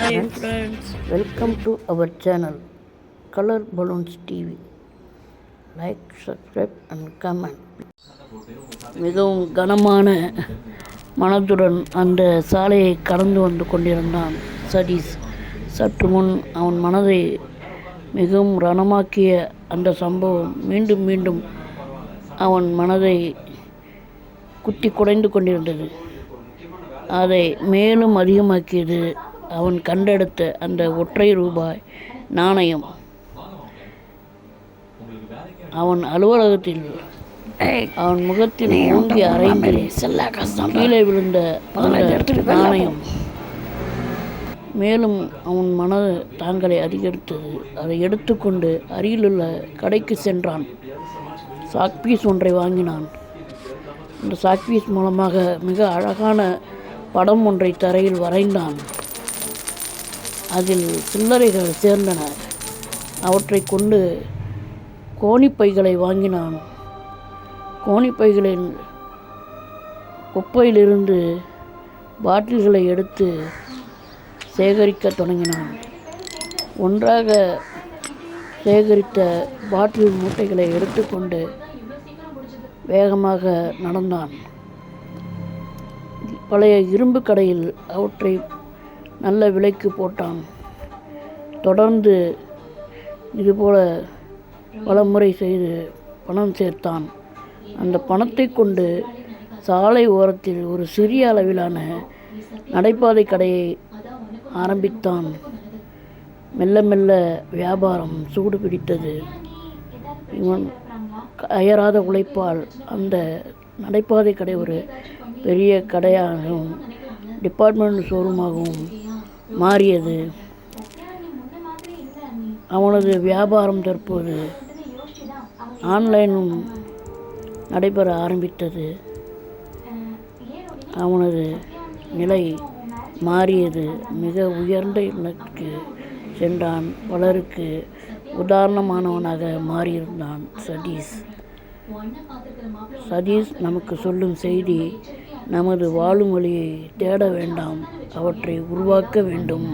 friends, welcome to our channel Color Balloons TV. Like, subscribe and comment. மிகவும் கனமான மனதுடன் அந்த சாலையை கடந்து வந்து கொண்டிருந்தான் சதீஷ். சற்று முன் அவன் மனதை மிகவும் ரணமாக்கிய அந்த சம்பவம் மீண்டும் மீண்டும் அவன் மனதை குத்தி குடைந்து கொண்டிருந்தது. அதை மேலும் அதிகமாக்கியது அவன் கண்டெடுத்த அந்த ஒற்றை ரூபாய் நாணயம். அவன் அலுவலகத்தில் அவன் முகத்தில் ஓங்கி அரைந்து கீழே விழுந்த அந்த நாணயம் மேலும் அவன் மனது தாங்களை அதிகரித்தது. அதை எடுத்துக்கொண்டு அருகிலுள்ள கடைக்கு சென்றான். சாக்பீஸ் ஒன்றை வாங்கினான். அந்த சாக்பீஸ் மூலமாக மிக அழகான படம் ஒன்றை தரையில் வரைந்தான். அதில் சில்லறைகள் சேர்ந்தன. அவற்றை கொண்டு கோணிப்பைகளை வாங்கினான். கோணிப்பைகளின் குப்பையிலிருந்து பாட்டில்களை எடுத்து சேகரிக்க தொடங்கினான். ஒன்றாக சேகரித்த பாட்டில் மூட்டைகளை எடுத்துக்கொண்டு வேகமாக நடந்தான். பழைய இரும்பு கடையில் அவற்றை நல்ல விலைக்கு போட்டான். தொடர்ந்து இதுபோல பல முறை செய்து பணம் சேர்த்தான். அந்த பணத்தை கொண்டு சாலை ஓரத்தில் ஒரு சிறிய அளவிலான நடைபாதை கடையை ஆரம்பித்தான். மெல்ல மெல்ல வியாபாரம் சூடு பிடித்தது. இவன் அயராத உழைப்பால் அந்த நடைபாதை கடை ஒரு பெரிய கடையாகவும் டிபார்ட்மெண்ட் ஷோரூமாகவும் மாறியது. அவனது வியாபாரம் தற்போது ஆன்லைனும் நடைபெற ஆரம்பித்தது. அவனது நிலை மாறியது. மிக உயர்ந்த இலக்கு சென்றான். பலருக்கு உதாரணமானவனாக மாறியிருந்தான் சதீஷ். சதீஷ் நமக்கு சொல்லும் செய்தி, நமது வாழும் வழியை தேட வேண்டாம், அவற்றை உருவாக்க வேண்டும்.